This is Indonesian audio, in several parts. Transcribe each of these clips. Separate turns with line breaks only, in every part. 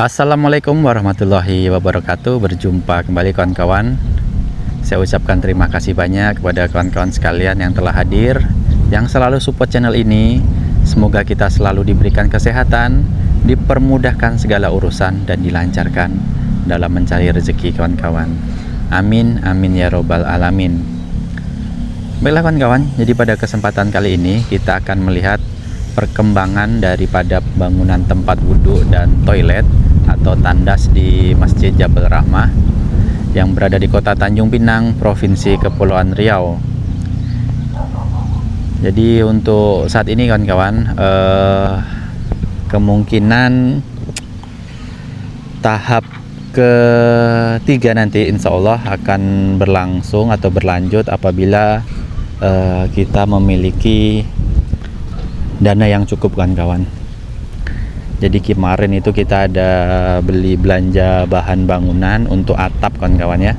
Assalamualaikum warahmatullahi wabarakatuh. Berjumpa kembali kawan-kawan. Saya ucapkan terima kasih banyak kepada kawan-kawan sekalian yang telah hadir, yang selalu support channel ini. Semoga kita selalu diberikan kesehatan, dipermudahkan segala urusan, dan dilancarkan dalam mencari rezeki kawan-kawan. Amin, amin ya robbal alamin. Baiklah kawan-kawan, jadi pada kesempatan kali ini kita akan melihat perkembangan daripada bangunan tempat wudhu dan toilet atau tandas di Masjid Jabal Rahmah yang berada di Kota Tanjung Pinang, Provinsi Kepulauan Riau. Jadi untuk saat ini kawan-kawan, kemungkinan tahap ketiga nanti insya Allah akan berlangsung atau berlanjut apabila kita memiliki dana yang cukup kawan-kawan. Jadi kemarin itu kita ada beli belanja bahan bangunan untuk atap kawan-kawan ya.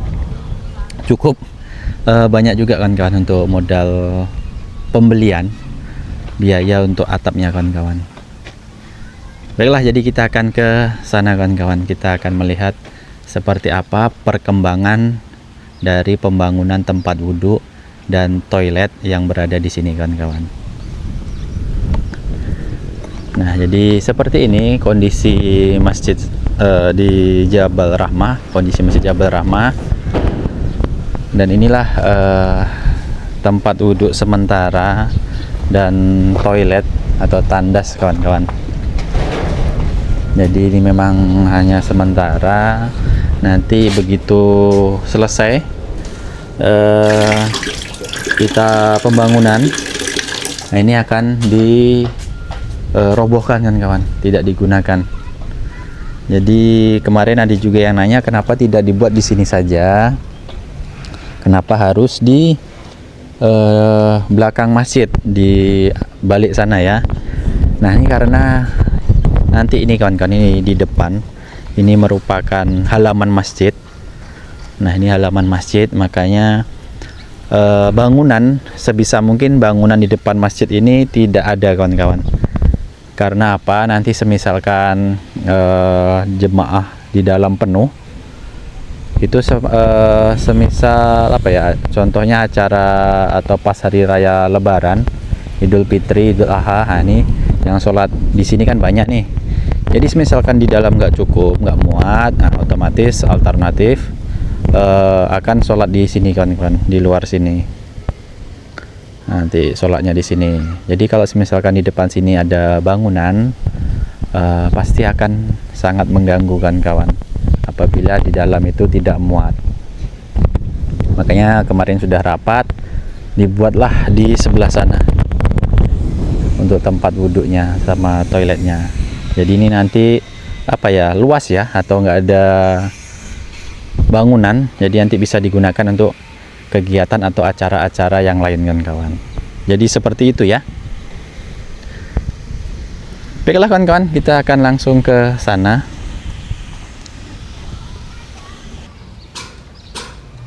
Cukup banyak juga kawan-kawan untuk modal pembelian biaya untuk atapnya kawan-kawan. Baiklah, jadi kita akan ke sana kawan-kawan. Kita akan melihat seperti apa perkembangan dari pembangunan tempat wudhu dan toilet yang berada di sini kawan-kawan. Nah, jadi seperti ini kondisi masjid di Jabal Rahmah, kondisi Masjid Jabal Rahmah. Dan inilah tempat wudhu sementara dan toilet atau tandas kawan-kawan. Jadi ini memang hanya sementara. Nanti begitu selesai kita pembangunan, nah ini akan robohkan kan kawan, tidak digunakan. Jadi kemarin ada juga yang nanya kenapa tidak dibuat di sini saja, kenapa harus di belakang masjid, di balik sana ya. Nah ini karena nanti ini kawan-kawan, ini di depan ini merupakan halaman masjid. Nah ini halaman masjid, makanya bangunan sebisa mungkin bangunan di depan masjid ini tidak ada kawan-kawan. Karena apa? Nanti semisalkan jemaah di dalam penuh, itu semisal apa ya? Contohnya acara atau pas hari raya Lebaran, Idul Fitri, Idul Adha, nah ini yang sholat di sini kan banyak nih. Jadi semisalkan di dalam nggak cukup, nggak muat, nah otomatis alternatif akan sholat di sini kawan-kawan, di luar sini. Nanti sholatnya di sini. Jadi kalau misalkan di depan sini ada bangunan, pasti akan sangat mengganggu kan kawan, apabila di dalam itu tidak muat. Makanya kemarin sudah rapat, dibuatlah di sebelah sana untuk tempat wudhunya sama toiletnya. Jadi ini nanti apa ya, luas ya, atau nggak ada bangunan, jadi nanti bisa digunakan untuk kegiatan atau acara-acara yang lain kan kawan. Jadi seperti itu ya. Baiklah kawan-kawan, kita akan langsung ke sana.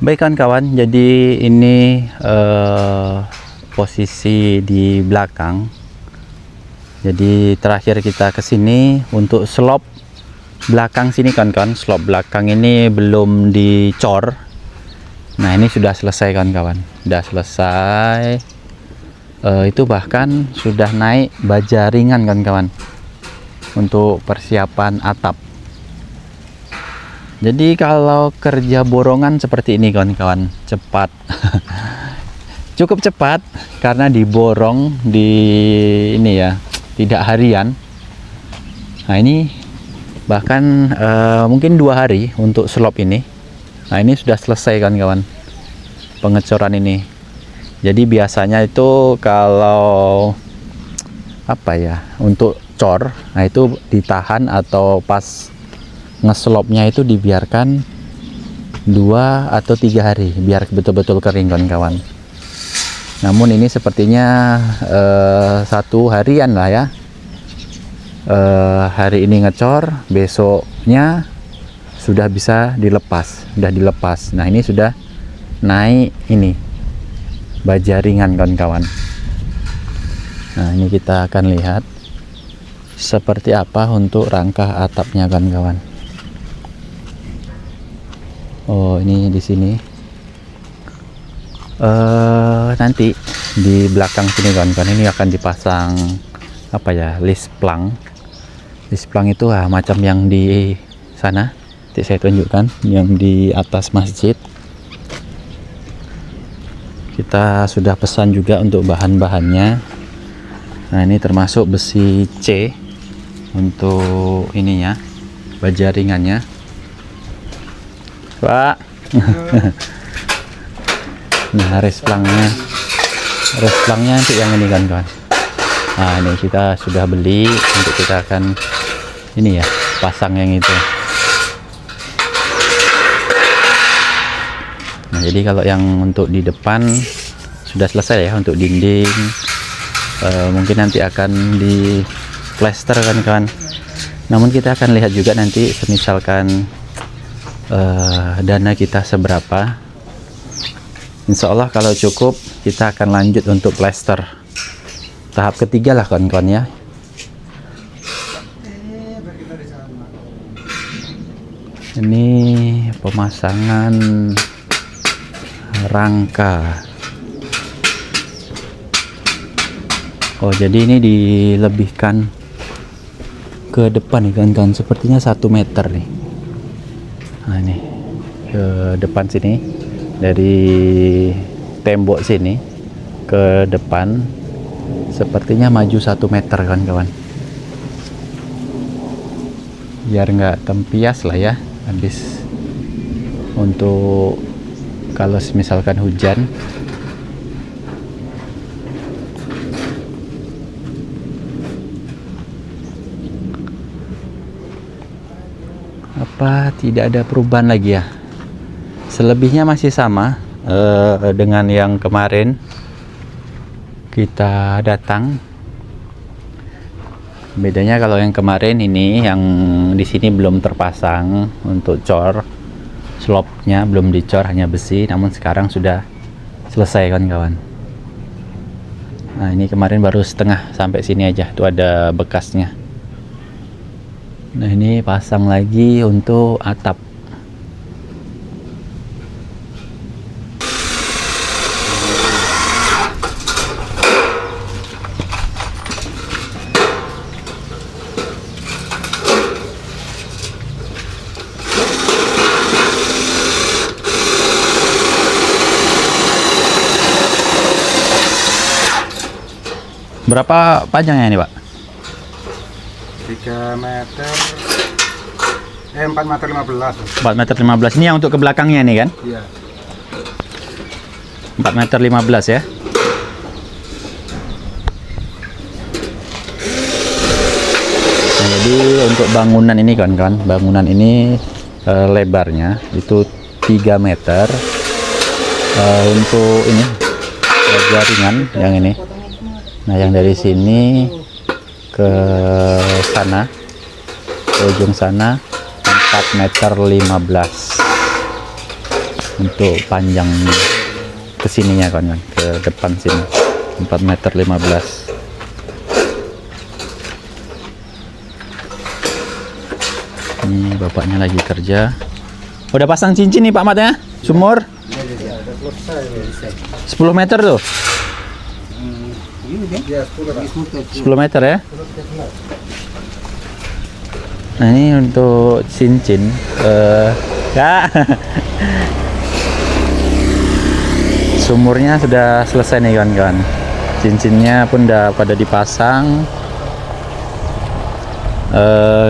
Baik kawan-kawan, jadi ini posisi di belakang. Jadi terakhir kita ke sini untuk slop belakang sini kawan-kawan. Slop belakang ini belum dicor. Nah ini sudah selesai kawan-kawan, sudah selesai. Itu bahkan sudah naik baja ringan kawan-kawan untuk persiapan atap. Jadi kalau kerja borongan seperti ini kawan-kawan, cepat. Cukup cepat karena diborong di ini ya, tidak harian. Nah ini bahkan mungkin 2 hari untuk slop ini. Nah ini sudah selesai kawan-kawan pengecoran ini. Jadi biasanya itu kalau apa ya, untuk cor, nah itu ditahan atau pas ngeslopnya itu dibiarkan 2 atau 3 hari biar betul-betul kering kawan-kawan. Namun ini sepertinya 1 harian lah ya. Hari ini ngecor, besoknya sudah bisa dilepas, sudah dilepas. Nah ini sudah naik ini baja ringan kawan-kawan. Nah ini kita akan lihat seperti apa untuk rangka atapnya kawan-kawan. Oh, ini di sini. Nanti di belakang sini kawan-kawan ini akan dipasang apa ya, list plang. List plang itu macam yang di sana. Nanti saya tunjukkan yang di atas masjid. Kita sudah pesan juga untuk bahan-bahannya. Nah, ini termasuk besi C untuk ininya, baja ringannya. Pak. Nah, resplangnya untuk yang ini kan kawan. Nah, ini kita sudah beli, untuk kita akan ini ya, pasang yang itu. Nah, jadi kalau yang untuk di depan sudah selesai ya, untuk dinding. Mungkin nanti akan di plester kan kawan. Namun kita akan lihat juga nanti semisalkan dana kita seberapa. Insya Allah kalau cukup kita akan lanjut untuk plester tahap ketiga lah kawan-kawan ya. Ini pemasangan rangka. Oh, jadi ini dilebihkan ke depan nih kawan-kawan, sepertinya 1 meter nih. Nah, ini ke depan sini, dari tembok sini ke depan sepertinya maju 1 meter kawan-kawan, biar nggak tempias lah ya, habis untuk kalau misalkan hujan. Apa tidak ada perubahan lagi ya? Selebihnya masih sama dengan yang kemarin kita datang. Bedanya kalau yang kemarin ini, yang di sini belum terpasang untuk cor, slopnya belum dicor, hanya besi. Namun sekarang sudah selesai kawan-kawan. Nah, ini kemarin baru setengah sampai sini aja, tuh ada bekasnya. Nah, ini pasang lagi untuk atap. Berapa panjangnya ini, Pak?
3 meter 4 meter 15.
4 meter 15. Ini yang untuk ke belakangnya nih kan?
Iya.
4 meter 15 ya. Nah, jadi untuk bangunan ini kan, bangunan ini lebarnya itu 3 meter. Untuk ini baja ringan yang ini. Nah, yang dari sini ke sana, ke ujung sana 4 meter 15 untuk panjang kesininya kan, ke depan sini 4 meter 15. Ini bapaknya lagi kerja. Udah pasang cincin nih Pak Mat ya, sumur 10 meter tuh. 10 meter ya. Nah, ini untuk cincin ya. Sumurnya sudah selesai nih kawan-kawan. Cincinnya pun udah pada dipasang.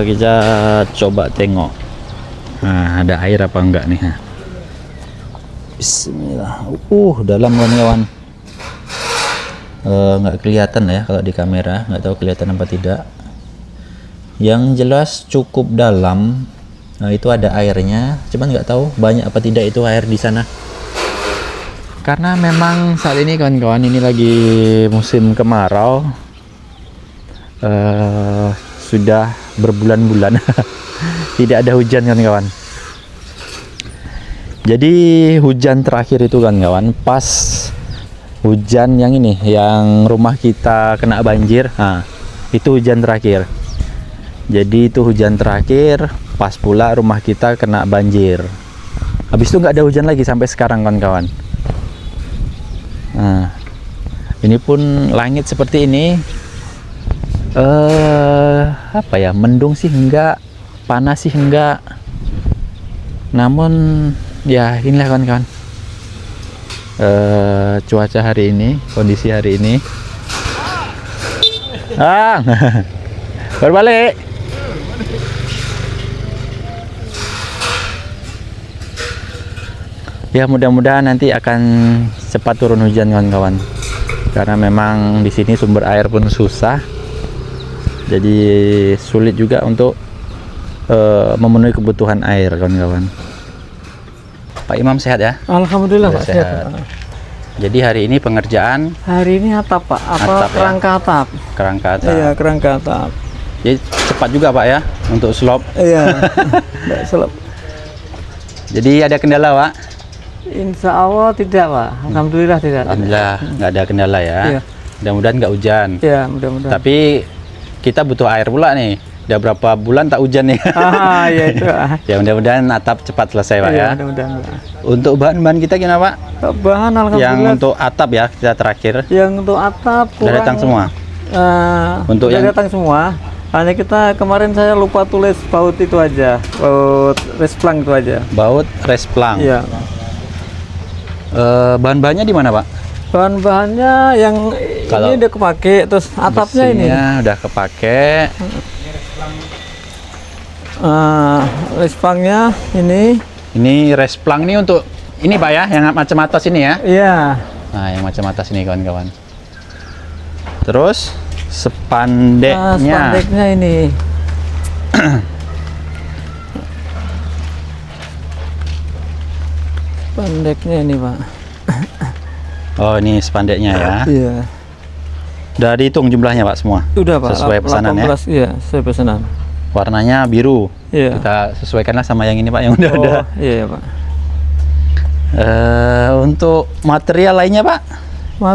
Kita coba tengok. Nah, ada air apa enggak nih? Bismillah. Dalam kawan-kawan. Nggak kelihatan ya kalau di kamera, nggak tahu kelihatan apa tidak. Yang jelas cukup dalam. Nah, itu ada airnya, cuman nggak tahu banyak apa tidak itu air di sana. Karena memang saat ini kawan-kawan, ini lagi musim kemarau. Sudah berbulan-bulan tidak ada hujan kawan-kawan. Jadi hujan terakhir itu kawan-kawan pas hujan yang ini, yang rumah kita kena banjir. Nah, itu hujan terakhir. Jadi itu hujan terakhir, pas pula rumah kita kena banjir. Habis itu nggak ada hujan lagi sampai sekarang kawan-kawan. Nah, ini pun langit seperti ini. Apa ya, mendung sih enggak, panas sih enggak. Namun ya inilah kawan-kawan. Cuaca hari ini, kondisi hari ini. Berbalik. Ya mudah-mudahan nanti akan cepat turun hujan kawan-kawan. Karena memang di sini sumber air pun susah. Jadi sulit juga untuk memenuhi kebutuhan air kawan-kawan. Pak Imam sehat ya?
Alhamdulillah Pak,
Sehat. Jadi hari ini pengerjaan
Hari ini atap Pak,
Atap, ya?
kerangka atap.
kerangka atap.
Iya, kerangka atap.
Jadi cepat juga Pak ya untuk slop.
Iya. Nggak selep.
Jadi ada kendala Pak?
Insya Allah tidak Pak. Alhamdulillah tidak.
Alhamdulillah nggak ada kendala ya.
Iya.
Mudah-mudahan nggak hujan.
Iya, mudah-mudahan.
Tapi kita butuh air pula nih. Udah berapa bulan tak hujan nih.
Ya itu.
Ya mudah-mudahan atap cepat selesai Pak
Iya,
ya.
mudah-mudahan Pak.
Untuk bahan-bahan kita gimana Pak?
Bahan alhamdulillah.
Yang untuk atap ya kita terakhir.
Yang untuk atap
Udah datang semua. Untuk
udah
yang-
datang semua. Hanya kita kemarin saya lupa tulis baut itu aja, baut resplang itu aja.
Baut resplang.
Iya.
Bahan-bahannya di mana Pak?
Bahan-bahannya yang
Kalau
ini udah kepake, terus atapnya ini.
Besinya udah kepake.
Resplangnya ini.
Ini resplang ini untuk ini Pak ya, yang macam atas ini ya.
Iya.
Nah, yang macam atas ini kawan-kawan. Terus spandeknya.
Spandeknya ini. Spandeknya ini Pak.
Oh, ini spandeknya ya.
Iya.
Udah dihitung jumlahnya Pak semua.
Udah Pak.
Sesuai pesanan ya.
18, iya, sesuai pesanan.
Warnanya biru.
Iya.
Kita sesuaikanlah sama yang ini Pak, yang udah ada.
Iya Pak.
Untuk material lainnya Pak,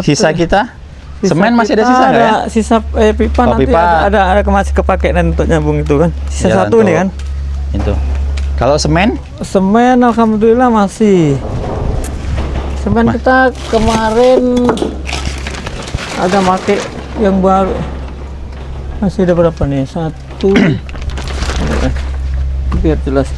sisa kita, semen masih ada sisa nggak ya?
Sisa pipa
Oh,
nanti
pipa.
ada masih kepake nanti untuk nyambung itu kan. Sisa
Ya,
satu nih
untuk-
kan.
Itu. Kalau semen,
Semen alhamdulillah masih. Semen kita kemarin ada make yang baru. Masih ada berapa nih? Satu. Biar jelas.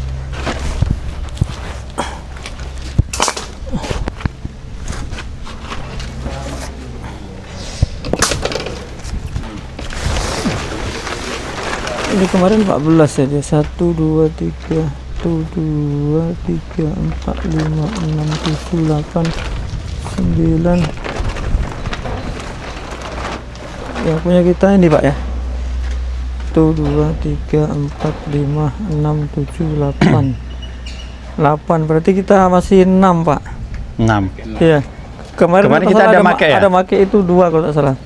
Ini kemarin 14 ya dia. 1 2 3 1 2 3 4 5 6 7 8 9. Yang punya kita ini Pak ya. 1 2 3 4 5 6 7 8. 8 berarti kita masih 6 Pak.
6.
Iya. Kemarin
Kemarin
kalau
kita
salah
ada make ya?
Ada make itu 2 kalau tak salah.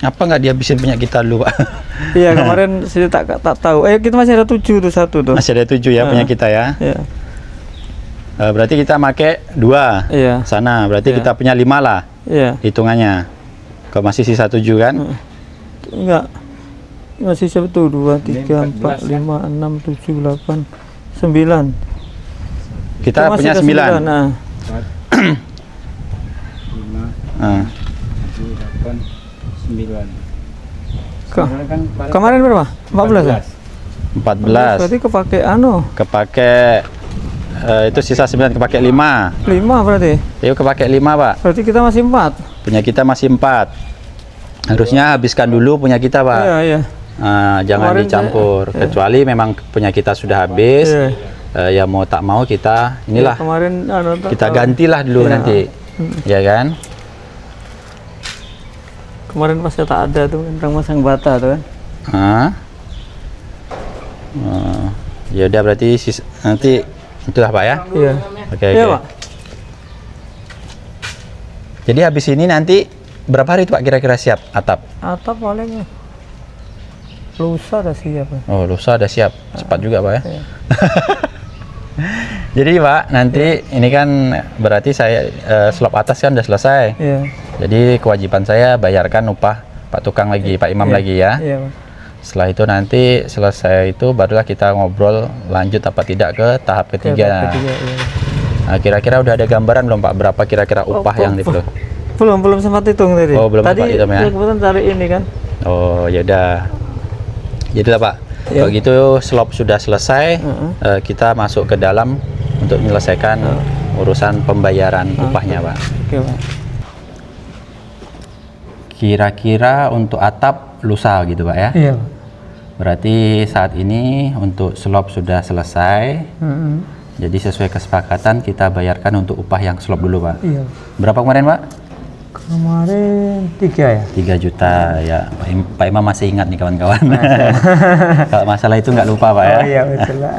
Apa nggak dihabisin punya kita dulu Pak?
Iya kemarin saya tak tahu. Kita masih ada 7 tuh, satu tuh.
Masih ada 7 ya punya kita ya.
Iya.
Berarti kita make 2
Iya.
sana. Berarti
Iya.
kita punya 5 lah
Iya.
hitungannya. Kalau masih sisa 7 kan?
Enggak. Masih siapa tuh? 2 3 4 5 6 7 8 9.
Kita
Masih
punya
ada
9.
Nah,
5,
Nah,
7, 8, 9.
Ke-
Kan
kemarin berapa? 14 ya?
14.
Berarti kepake
Kepake itu sisa 9 kepake 5.
5 berarti.
Yuk kepake 5 Pak.
Berarti kita masih 4.
Punya kita masih 4. Harusnya habiskan dulu punya kita Pak.
Iya, iya.
Jangan
Kemarin
dicampur.
saya-
Kecuali memang punya kita sudah habis.
Iya.
Ya mau tak mau kita inilah.
Kemarin
Kita gantilah dulu
Iya.
nanti. Ya kan?
Kemarin pas tak ada tuh tentang masang bata tuh kan.
Hah? Ya udah berarti nanti itulah Pak ya.
Iya.
Oke,
Iya,
oke.
Pak.
Jadi habis ini nanti berapa hari itu Pak kira-kira siap atap?
Atap paling lusa udah siap ya.
Oh, lusa udah siap. Cepat juga Pak ya.
Iya.
Jadi Pak, nanti ini kan berarti saya slop atas kan udah selesai.
Iya.
Jadi kewajiban saya bayarkan upah Pak tukang lagi, Pak Imam
Iya.
lagi ya.
Iya, Pak.
Setelah itu nanti selesai itu barulah kita ngobrol lanjut apa tidak ke tahap ketiga.
Ketiga, iya.
Nah, kira-kira udah ada gambaran belum Pak berapa kira-kira upah yang di
Belum sempat hitung tadi.
Oh, belum
tadi
sempat hitung ya.
kebetulan cari ini kan.
Oh ya udah. Jadilah Pak.
Ya.
Kalau gitu slop sudah selesai, kita masuk ke dalam untuk menyelesaikan urusan pembayaran upahnya Pak.
Oke, Pak.
Kira-kira untuk atap lusa gitu Pak ya.
Iya.
Berarti saat ini untuk slop sudah selesai. Jadi sesuai kesepakatan kita bayarkan untuk upah yang slop dulu Pak.
Iya.
Berapa kemarin Pak?
Kemarin 3 ya.
3 juta ya. Pak Imam masih ingat nih kawan-kawan. Kalau masalah itu nggak lupa Pak ya.
Oh iya betul Pak.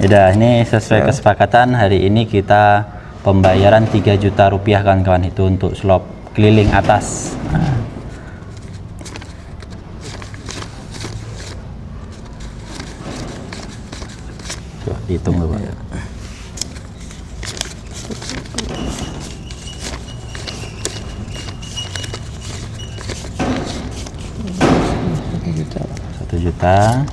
Udah, ini sesuai kesepakatan hari ini kita pembayaran 3 juta rupiah kawan-kawan, itu untuk slop keliling atas. Nah. Coba dihitung dulu Pak. Satu juta.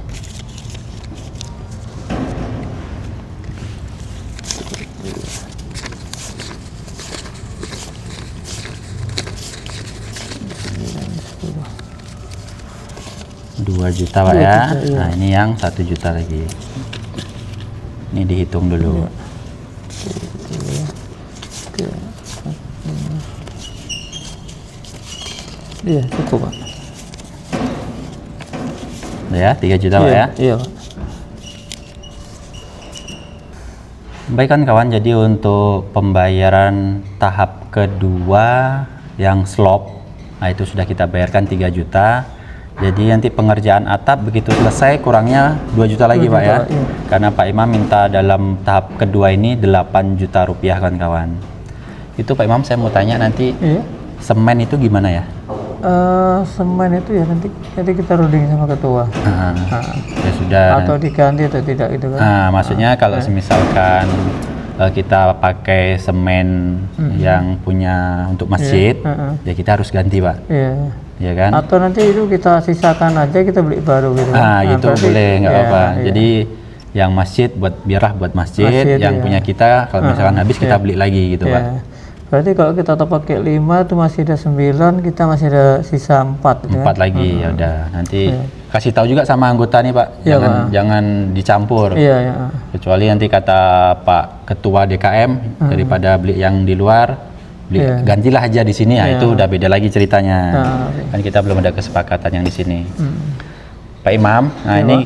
Juta Pak ya.
Iya.
Nah ini yang 1 juta lagi. Ini dihitung dulu.
Iya cukup Pak.
Ya 3 juta Pak ya.
Iya Pak.
Baik kan kawan, jadi untuk pembayaran tahap kedua yang slop, nah itu sudah kita bayarkan 3 juta. Jadi nanti pengerjaan atap begitu selesai kurangnya 2 juta lagi
2
Pak ya.
juta, iya.
Karena Pak Imam minta dalam tahap kedua ini 8 juta rupiah kawan-kawan. Itu Pak Imam saya mau tanya nanti
Iya.
semen itu gimana ya?
Semen itu ya nanti kita runding sama ketua.
Ya sudah.
Atau diganti atau tidak gitu kan.
Nah, maksudnya kalau misalkan kita pakai semen yang punya untuk masjid, ya kita harus ganti Pak.
Iya.
Ya kan?
Atau nanti itu kita sisakan aja, kita beli baru gitu.
Nah, gitu
berarti-
boleh, nggak
iya,
apa-apa.
iya.
Jadi yang masjid biarlah buat masjid,
Masjid,
yang
iya.
punya kita kalau misalkan habis kita beli lagi gitu
Iya.
Pak.
Berarti kalau kita tetap pakai 5 itu masih ada 9, kita masih ada sisa 4 gitu
4
kan?
lagi ya udah. Nanti kasih tahu juga sama anggota nih Pak.
Iya,
Jangan dicampur.
Iya, iya.
Kecuali nanti kata Pak Ketua DKM daripada beli yang di luar, gantilah aja di sini. Ya, itu udah beda lagi ceritanya. Kan kita belum ada kesepakatan yang di sini. Pak Imam, nah ini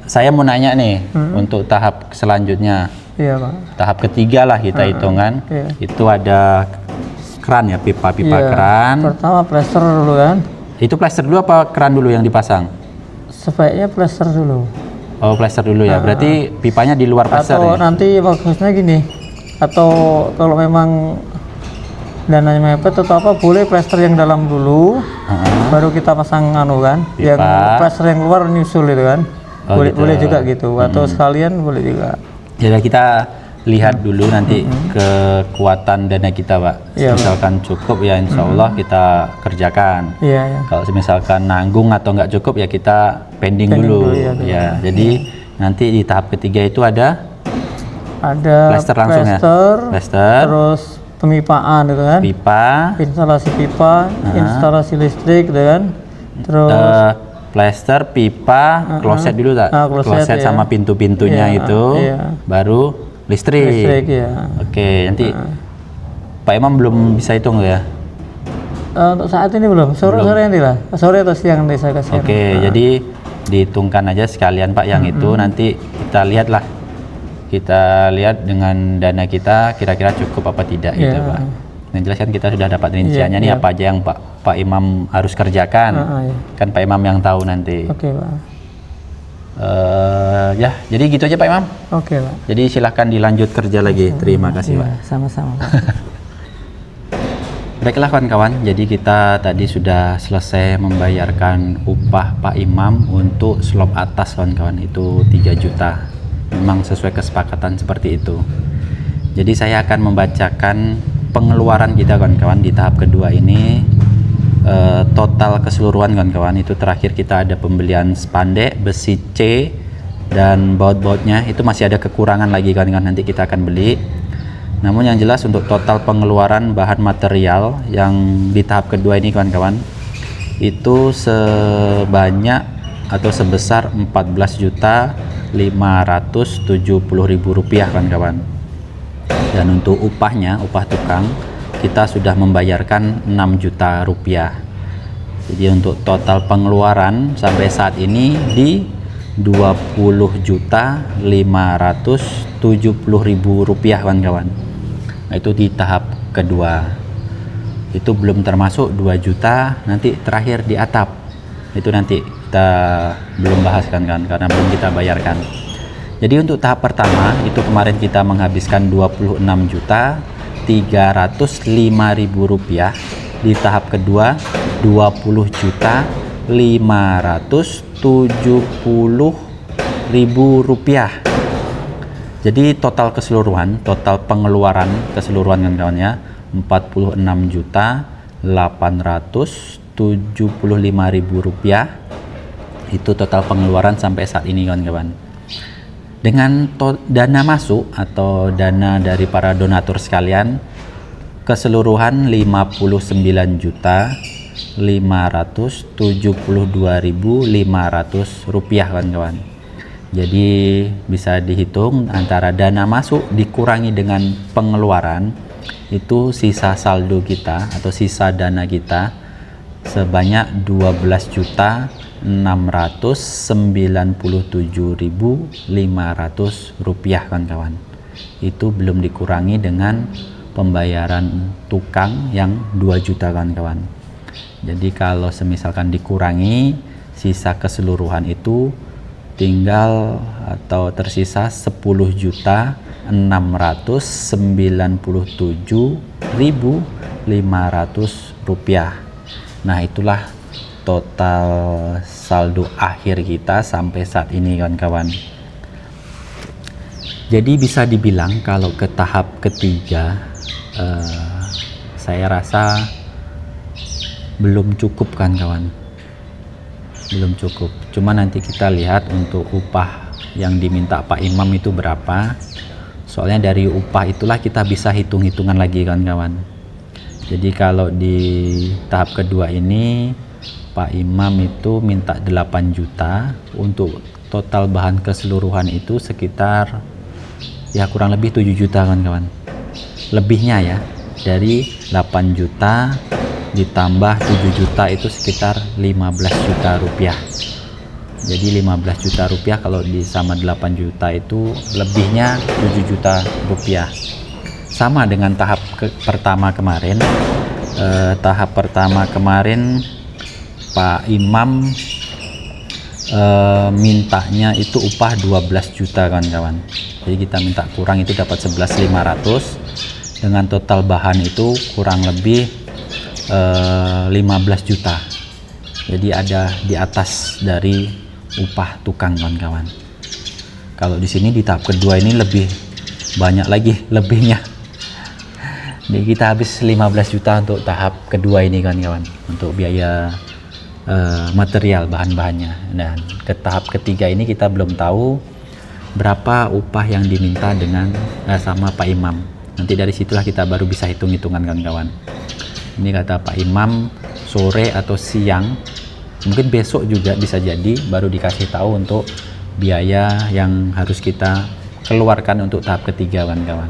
saya mau nanya nih untuk tahap selanjutnya.
Iya, Pak.
Tahap ketiga lah kita hitungan.
Iya.
Itu ada keran ya, pipa
Iya.
keran.
Pertama plester dulu kan.
Itu plester dulu apa keran dulu yang dipasang?
Sebaiknya plester dulu.
Oh, plester dulu ya. Berarti pipanya di luar plester
Atau
ya?
nanti bagusnya gini. Atau kalau memang dananya mepet atau apa, boleh plester yang dalam dulu. Baru kita pasang kan.
Pipa.
Yang plester yang luar nyusul itu kan.
Oh,
boleh
gitu.
boleh juga gitu. Atau sekalian boleh juga.
Jadi kita lihat dulu nanti kekuatan dana kita Pak.
Iya,
Misalkan cukup ya insya Allah kita kerjakan.
Iya, iya.
Kalau misalkan nanggung atau nggak cukup ya kita pending dulu.
dulu, ya,
Ya, jadi nanti di tahap ketiga itu ada plester langsung ya? Plester,
terus pemipaan gitu kan.
pipa,
Instalasi pipa, instalasi listrik gitu kan. Terus
plester, pipa, kloset dulu tak?
kloset, ya.
sama pintu-pintunya
Iya,
itu,
iya.
baru listrik.
listrik ya.
Oke, nanti Pak Imam belum bisa hitung ya?
Untuk saat ini belum. Sore nanti lah. Sore atau siang nanti saya kasih.
Oke, jadi dihitungkan aja sekalian Pak yang itu nanti kita lihatlah. Kita lihat dengan dana kita kira-kira cukup apa tidak gitu
Iya.
Pak. Yang jelas kan kita sudah dapat rinciannya nih
Iya.
apa aja yang Pak Imam harus kerjakan.
Iya.
Kan Pak Imam yang tahu nanti.
Oke, Pak.
Ya, jadi gitu aja Pak Imam.
Oke, Pak.
Jadi silahkan dilanjut kerja lagi. Terima kasih Pak.
Iya, sama-sama, Pak.
Baiklah kawan-kawan, jadi kita tadi sudah selesai membayarkan upah Pak Imam untuk slop atas kawan-kawan, itu 3 juta. Memang sesuai kesepakatan seperti itu. Jadi saya akan membacakan pengeluaran kita kawan-kawan di tahap kedua ini. total keseluruhan kawan-kawan. Itu terakhir kita ada pembelian spandek, besi C, dan baut-bautnya itu masih ada kekurangan lagi kawan-kawan, nanti kita akan beli. Namun yang jelas untuk total pengeluaran bahan material yang di tahap kedua ini kawan-kawan, itu sebanyak atau sebesar Rp14.570.000 kawan-kawan. Dan untuk upahnya, upah tukang, kita sudah membayarkan Rp6 juta. Jadi untuk total pengeluaran sampai saat ini di Rp20.570.000 kawan-kawan. Nah, itu di tahap kedua. Itu belum termasuk 2 juta nanti terakhir di atap. Itu nanti kita belum bahas kan karena belum kita bayarkan. Jadi untuk tahap pertama itu kemarin kita menghabiskan Rp26.305.000. Di tahap kedua Rp20.570.000. Jadi total keseluruhan, total pengeluaran keseluruhan kawan-kawannya Rp46.875.000. Itu total pengeluaran sampai saat ini kawan-kawan. Dengan dana masuk atau dana dari para donatur sekalian keseluruhan Rp59.572.500 kawan-kawan. Jadi bisa dihitung antara dana masuk dikurangi dengan pengeluaran, itu sisa saldo kita atau sisa dana kita sebanyak Rp12.697.500 kawan-kawan. Itu belum dikurangi dengan pembayaran tukang yang 2 juta kawan-kawan. Jadi kalau semisalkan dikurangi, sisa keseluruhan itu tinggal atau tersisa Rp10.697.500. Nah, itulah total saldo akhir kita sampai saat ini kawan-kawan. Jadi bisa dibilang kalau ke tahap ketiga saya rasa belum cukup kan kawan, belum cukup. Cuma nanti kita lihat untuk upah yang diminta Pak Imam itu berapa. Soalnya dari upah itulah kita bisa hitung-hitungan lagi kawan-kawan. Jadi kalau di tahap kedua ini Pak Imam itu minta 8 juta. Untuk total bahan keseluruhan itu sekitar ya kurang lebih 7 juta kawan-kawan. Lebihnya ya, dari 8 juta ditambah 7 juta itu sekitar 15 juta rupiah. Jadi 15 juta rupiah kalau sama 8 juta itu lebihnya 7 juta rupiah. Sama dengan tahap pertama kemarin. Tahap pertama kemarin Pak Imam mintanya itu upah 12 juta kawan-kawan. Jadi kita minta kurang itu dapat 11.500. Dengan total bahan itu kurang lebih 15 juta. Jadi ada di atas dari upah tukang kawan-kawan. Kalau di sini di tahap kedua ini lebih banyak lagi lebihnya. Jadi kita habis 15 juta untuk tahap kedua ini kawan-kawan, untuk biaya material bahan-bahannya. Dan ke tahap ketiga ini kita belum tahu berapa upah yang diminta dengan sama Pak Imam. Nanti dari situlah kita baru bisa hitung-hitungan kawan-kawan. Ini kata Pak Imam sore atau siang, mungkin besok juga bisa jadi baru dikasih tahu untuk biaya yang harus kita keluarkan untuk tahap ketiga kawan-kawan.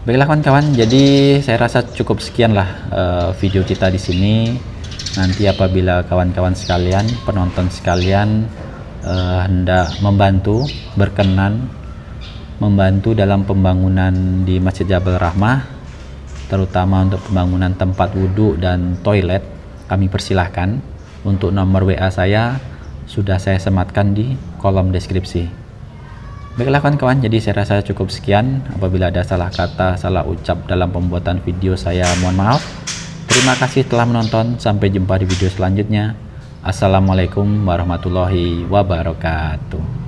Baiklah kawan-kawan, jadi saya rasa cukup sekian lah video kita di sini. Nanti apabila kawan-kawan sekalian, penonton sekalian hendak membantu, berkenan membantu dalam pembangunan di Masjid Jabal Rahmah, terutama untuk pembangunan tempat wudhu dan toilet, kami persilahkan. Untuk nomor WA saya sudah saya sematkan di kolom deskripsi. Baiklah kawan-kawan, jadi saya rasa cukup sekian. Apabila ada salah kata, salah ucap dalam pembuatan video saya, mohon maaf. Terima kasih telah menonton. Sampai jumpa di video selanjutnya. Assalamualaikum warahmatullahi wabarakatuh.